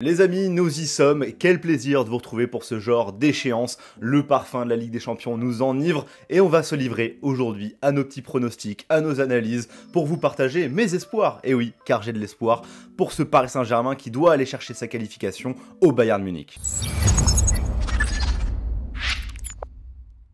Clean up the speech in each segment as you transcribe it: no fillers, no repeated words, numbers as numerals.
Les amis, nous y sommes, quel plaisir de vous retrouver pour ce genre d'échéance. Le parfum de la Ligue des Champions nous enivre et on va se livrer aujourd'hui à nos petits pronostics, à nos analyses, pour vous partager mes espoirs. Et oui, car j'ai de l'espoir pour ce Paris Saint-Germain qui doit aller chercher sa qualification au Bayern Munich.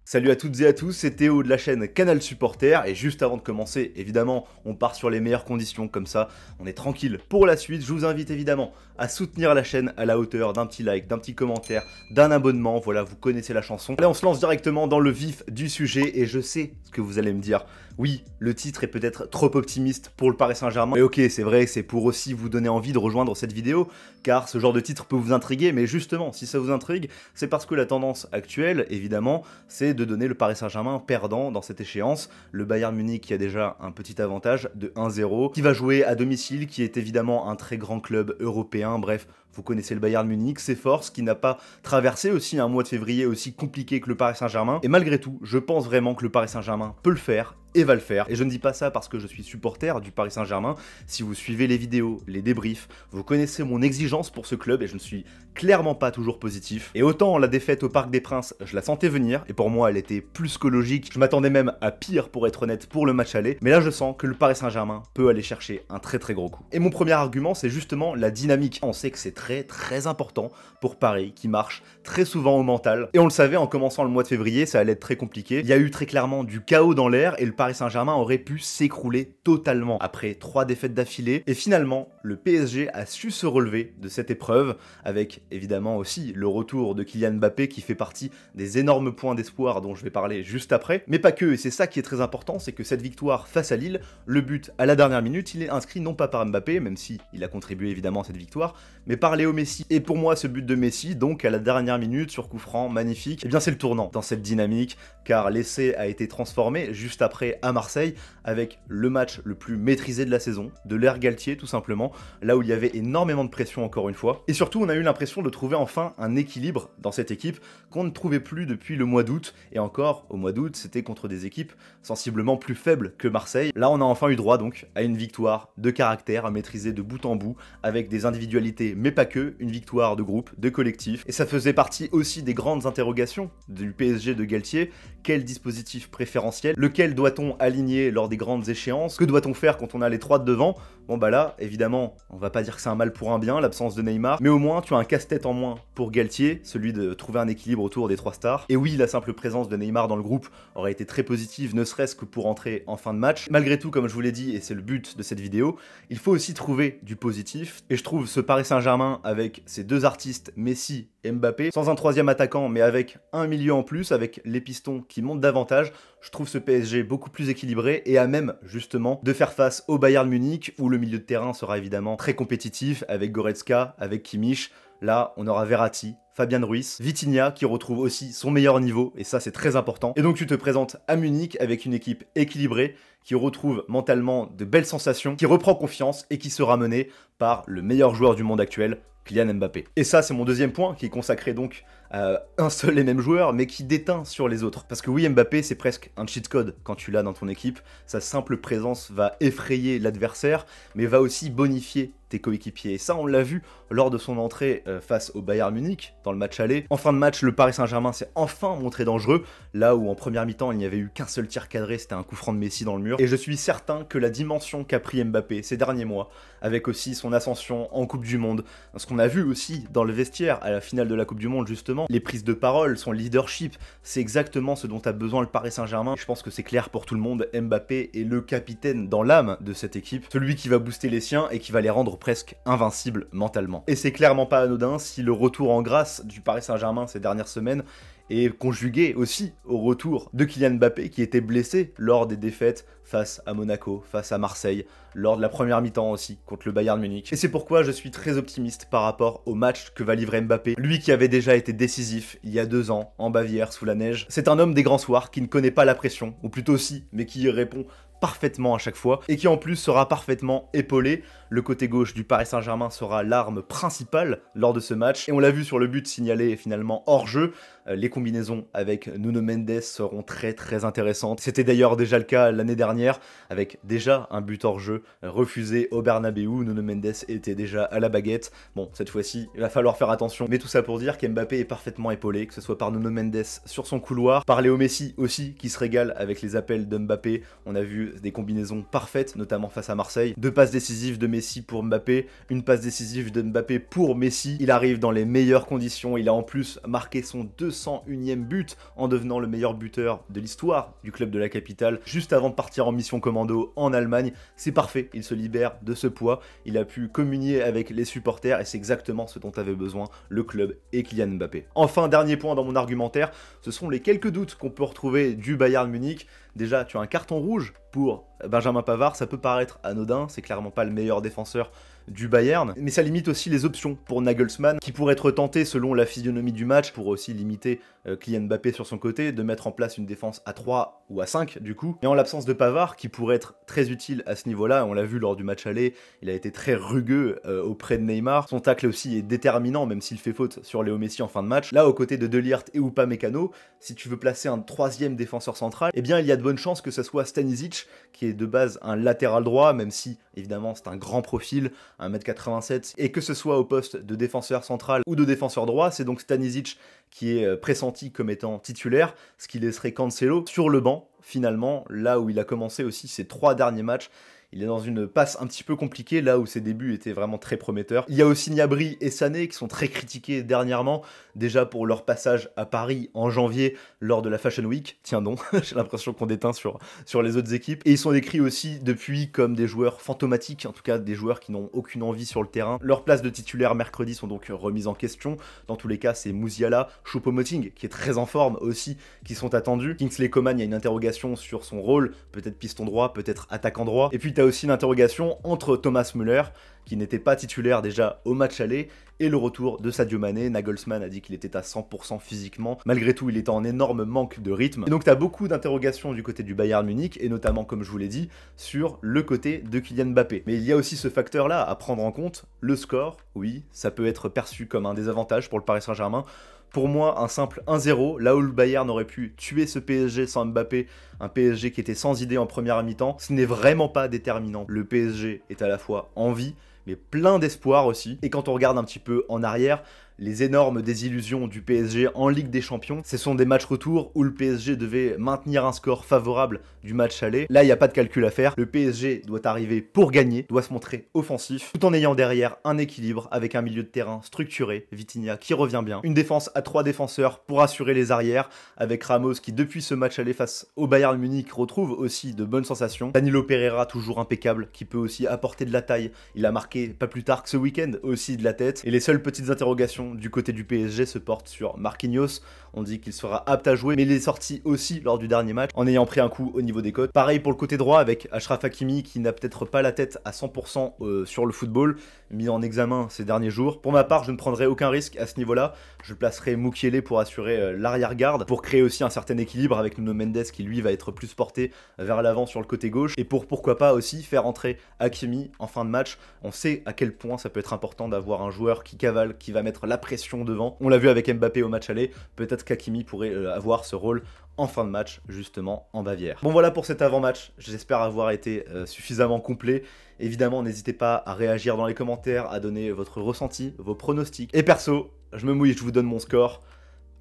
Salut à toutes et à tous, c'est Théo de la chaîne Canal Supporter et juste avant de commencer, évidemment, on part sur les meilleures conditions, comme ça on est tranquille pour la suite. Je vous invite évidemment à soutenir la chaîne à la hauteur d'un petit like, d'un petit commentaire, d'un abonnement, voilà, vous connaissez la chanson. Allez, on se lance directement dans le vif du sujet et je sais ce que vous allez me dire. Oui, le titre est peut-être trop optimiste pour le Paris Saint-Germain. Mais ok, c'est vrai, c'est pour aussi vous donner envie de rejoindre cette vidéo, car ce genre de titre peut vous intriguer, mais justement, si ça vous intrigue, c'est parce que la tendance actuelle, évidemment, c'est de donner le Paris Saint-Germain perdant dans cette échéance. Le Bayern Munich qui a déjà un petit avantage de 1-0, qui va jouer à domicile, qui est évidemment un très grand club européen, bref, vous connaissez le Bayern Munich, ses forces, qui n'a pas traversé aussi un mois de février aussi compliqué que le Paris Saint-Germain. Et malgré tout, je pense vraiment que le Paris Saint-Germain peut le faire et va le faire. Et je ne dis pas ça parce que je suis supporter du Paris Saint-Germain. Si vous suivez les vidéos, les débriefs, vous connaissez mon exigence pour ce club et je ne suis clairement pas toujours positif. Et autant la défaite au Parc des Princes, je la sentais venir, et pour moi elle était plus que logique. Je m'attendais même à pire pour être honnête pour le match aller. Mais là je sens que le Paris Saint-Germain peut aller chercher un très gros coup. Et mon premier argument, c'est justement la dynamique. On sait que c'est très important pour Paris, qui marche très souvent au mental. Et on le savait en commençant le mois de février, ça allait être très compliqué. Il y a eu très clairement du chaos dans l'air et le Paris Saint-Germain aurait pu s'écrouler totalement après 3 défaites d'affilée. Et finalement, le PSG a su se relever de cette épreuve, avec évidemment aussi le retour de Kylian Mbappé qui fait partie des énormes points d'espoir dont je vais parler juste après. Mais pas que, et c'est ça qui est très important, c'est que cette victoire face à Lille, le but à la dernière minute, il est inscrit non pas par Mbappé, même si il a contribué évidemment à cette victoire, mais par Léo Messi. Et pour moi, ce but de Messi, donc à la dernière minute, sur coup franc, magnifique, et bien c'est le tournant dans cette dynamique, car l'essai a été transformé juste après à Marseille, avec le match le plus maîtrisé de la saison, de l'ère Galtier tout simplement, là où il y avait énormément de pression encore une fois. Et surtout, on a eu l'impression de trouver enfin un équilibre dans cette équipe qu'on ne trouvait plus depuis le mois d'août, et encore, au mois d'août, c'était contre des équipes sensiblement plus faibles que Marseille. Là, on a enfin eu droit donc à une victoire de caractère, à maîtriser de bout en bout, avec des individualités, mais pas que, une victoire de groupe, de collectif. Et ça faisait partie aussi des grandes interrogations du PSG de Galtier. Quel dispositif préférentiel? Lequel doit-on aligner lors des grandes échéances? Que doit-on faire quand on a les 3 de devant? Bon bah là, évidemment, on va pas dire que c'est un mal pour un bien, l'absence de Neymar, mais au moins tu as un casse-tête en moins pour Galtier, celui de trouver un équilibre autour des 3 stars. Et oui, la simple présence de Neymar dans le groupe aurait été très positive, ne serait-ce que pour entrer en fin de match. Malgré tout, comme je vous l'ai dit, et c'est le but de cette vidéo, il faut aussi trouver du positif, et je trouve ce Paris Saint-Germain avec ses 2 artistes, Messi et Mbappé, sans un 3e attaquant, mais avec un milieu en plus, avec les pistons qui montent davantage, je trouve ce PSG beaucoup plus équilibré et à même, justement, de faire face au Bayern Munich, où le milieu de terrain sera évidemment très compétitif, avec Goretzka, avec Kimmich. Là, on aura Verratti, Fabian Ruiz, Vitinha qui retrouve aussi son meilleur niveau, et ça c'est très important. Et donc tu te présentes à Munich avec une équipe équilibrée, qui retrouve mentalement de belles sensations, qui reprend confiance et qui sera menée par le meilleur joueur du monde actuel, Kylian Mbappé. Et ça, c'est mon deuxième point, qui est consacré donc à un seul et même joueur, mais qui déteint sur les autres. Parce que oui, Mbappé, c'est presque un cheat code quand tu l'as dans ton équipe. Sa simple présence va effrayer l'adversaire, mais va aussi bonifier tes coéquipiers. Et ça, on l'a vu lors de son entrée face au Bayern Munich, dans le match aller. En fin de match, le Paris Saint-Germain s'est enfin montré dangereux, là où en première mi-temps, il n'y avait eu qu'un seul tir cadré, c'était un coup franc de Messi dans le mur. Et je suis certain que la dimension qu'a pris Mbappé ces derniers mois, avec aussi son ascension en Coupe du Monde, ce qu'on a vu aussi dans le vestiaire à la finale de la Coupe du Monde justement, les prises de parole, son leadership, c'est exactement ce dont a besoin le Paris Saint-Germain. Je pense que c'est clair pour tout le monde, Mbappé est le capitaine dans l'âme de cette équipe, celui qui va booster les siens et qui va les rendre presque invincibles mentalement. Et c'est clairement pas anodin si le retour en grâce du Paris Saint-Germain ces dernières semaines et conjugué aussi au retour de Kylian Mbappé qui était blessé lors des défaites face à Monaco, face à Marseille, lors de la première mi-temps aussi contre le Bayern Munich. Et c'est pourquoi je suis très optimiste par rapport au match que va livrer Mbappé, lui qui avait déjà été décisif il y a 2 ans en Bavière sous la neige. C'est un homme des grands soirs qui ne connaît pas la pression, ou plutôt si, mais qui y répond parfaitement à chaque fois, et qui en plus sera parfaitement épaulé le côté gauche du Paris Saint-Germain sera l'arme principale lors de ce match. Et on l'a vu sur le but signalé finalement hors jeu, les combinaisons avec Nuno Mendes seront très intéressantes. C'était d'ailleurs déjà le cas l'année dernière, avec déjà un but hors jeu refusé au Bernabeu. Nuno Mendes était déjà à la baguette. Bon, cette fois-ci, il va falloir faire attention. Mais tout ça pour dire qu'Mbappé est parfaitement épaulé, que ce soit par Nuno Mendes sur son couloir, par Léo Messi aussi, qui se régale avec les appels d'Mbappé. On a vu des combinaisons parfaites, notamment face à Marseille. 2 passes décisives de Messi pour Mbappé, une passe décisive de Mbappé pour Messi. Il arrive dans les meilleures conditions. Il a en plus marqué son 201e but en devenant le meilleur buteur de l'histoire du club de la capitale, juste avant de partir en mission commando en Allemagne. C'est parfait, il se libère de ce poids, il a pu communier avec les supporters et c'est exactement ce dont avait besoin le club et Kylian Mbappé. Enfin, dernier point dans mon argumentaire, ce sont les quelques doutes qu'on peut retrouver du Bayern Munich. Déjà, tu as un carton rouge pour Benjamin Pavard, ça peut paraître anodin, c'est clairement pas le meilleur défenseur du Bayern, mais ça limite aussi les options pour Nagelsmann, qui pourrait être tenté selon la physionomie du match, pour aussi limiter Kylian Mbappé sur son côté, de mettre en place une défense à 3 ou à 5 du coup. Et en l'absence de Pavard, qui pourrait être très utile à ce niveau-là, on l'a vu lors du match aller, il a été très rugueux auprès de Neymar, son tacle aussi est déterminant, même s'il fait faute sur Léo Messi en fin de match. Là, aux côtés de De Ligt et Upamecano, si tu veux placer un 3e défenseur central, eh bien il y a de bonnes chances que ce soit Stanisic, qui est de base un latéral droit, même si évidemment c'est un grand profil, 1m87, et que ce soit au poste de défenseur central ou de défenseur droit, c'est donc Stanisic qui est pressenti comme étant titulaire, ce qui laisserait Cancelo sur le banc, finalement, là où il a commencé aussi ses 3 derniers matchs. Il est dans une passe un petit peu compliquée, là où ses débuts étaient vraiment très prometteurs. Il y a aussi Gnabry et Sané qui sont très critiqués dernièrement, déjà pour leur passage à Paris en janvier lors de la Fashion Week. Tiens donc, j'ai l'impression qu'on déteint sur les autres équipes. Et ils sont décrits aussi depuis comme des joueurs fantomatiques, en tout cas des joueurs qui n'ont aucune envie sur le terrain. Leurs places de titulaire mercredi sont donc remises en question. Dans tous les cas, c'est Musiala, Choupo-Moting, qui est très en forme aussi, qui sont attendus. Kingsley Coman, il y a une interrogation sur son rôle, peut-être piston droit, peut-être attaquant droit. Et puis t'as aussi une interrogation entre Thomas Müller, qui n'était pas titulaire déjà au match aller, et le retour de Sadio Mané. Nagelsmann a dit qu'il était à 100% physiquement, malgré tout il était en énorme manque de rythme. Et donc tu as beaucoup d'interrogations du côté du Bayern Munich, et notamment, comme je vous l'ai dit, sur le côté de Kylian Mbappé. Mais il y a aussi ce facteur-là à prendre en compte, le score. Oui, ça peut être perçu comme un désavantage pour le Paris Saint-Germain. Pour moi, un simple 1-0, là où le Bayern aurait pu tuer ce PSG sans Mbappé, un PSG qui était sans idée en première mi-temps, ce n'est vraiment pas déterminant. Le PSG est à la fois en vie, mais plein d'espoir aussi. Et quand on regarde un petit peu en arrière, les énormes désillusions du PSG en Ligue des Champions, ce sont des matchs retour où le PSG devait maintenir un score favorable du match aller. Là, il n'y a pas de calcul à faire. Le PSG doit arriver pour gagner, doit se montrer offensif, tout en ayant derrière un équilibre avec un milieu de terrain structuré, Vitinha qui revient bien, une défense à 3 défenseurs pour assurer les arrières, avec Ramos qui depuis ce match aller face au Bayern Munich retrouve aussi de bonnes sensations. Danilo Pereira toujours impeccable, qui peut aussi apporter de la taille. Il a marqué pas plus tard que ce week-end aussi de la tête. Et les seules petites interrogations du côté du PSG se portent sur Marquinhos. On dit qu'il sera apte à jouer, mais il est sorti aussi lors du dernier match en ayant pris un coup au niveau des côtes. Pareil pour le côté droit avec Achraf Hakimi qui n'a peut-être pas la tête à 100% sur le football, mis en examen ces derniers jours. Pour ma part, je ne prendrai aucun risque à ce niveau-là. Je placerai Mukiele pour assurer l'arrière-garde, pour créer aussi un certain équilibre avec Nuno Mendes qui lui va être plus porté vers l'avant sur le côté gauche, et pour pourquoi pas aussi faire entrer Hakimi en fin de match. On sait à quel point ça peut être important d'avoir un joueur qui cavale, qui va mettre la pression devant. On l'a vu avec Mbappé au match aller, peut-être qu'Hakimi pourrait avoir ce rôle en fin de match, justement en Bavière. Bon voilà pour cet avant-match, j'espère avoir été suffisamment complet. Évidemment, n'hésitez pas à réagir dans les commentaires, à donner votre ressenti, vos pronostics. Et perso, je me mouille, je vous donne mon score,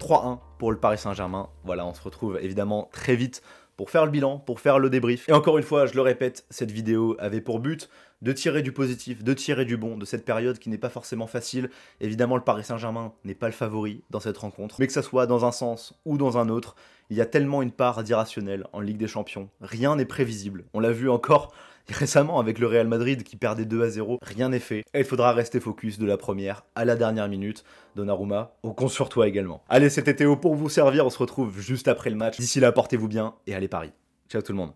3-1 pour le Paris Saint-Germain. Voilà, on se retrouve évidemment très vite pour faire le bilan, pour faire le débrief. Et encore une fois, je le répète, cette vidéo avait pour but de tirer du positif, de tirer du bon de cette période qui n'est pas forcément facile. Évidemment, le Paris Saint-Germain n'est pas le favori dans cette rencontre, mais que ça soit dans un sens ou dans un autre, il y a tellement une part d'irrationnel en Ligue des Champions. Rien n'est prévisible. On l'a vu encore récemment avec le Real Madrid qui perdait 2-0, rien n'est fait. Et il faudra rester focus de la première à la dernière minute. Donnarumma, on compte sur toi également. Allez, c'était Théo pour vous servir, on se retrouve juste après le match. D'ici là, portez-vous bien et allez Paris. Ciao tout le monde.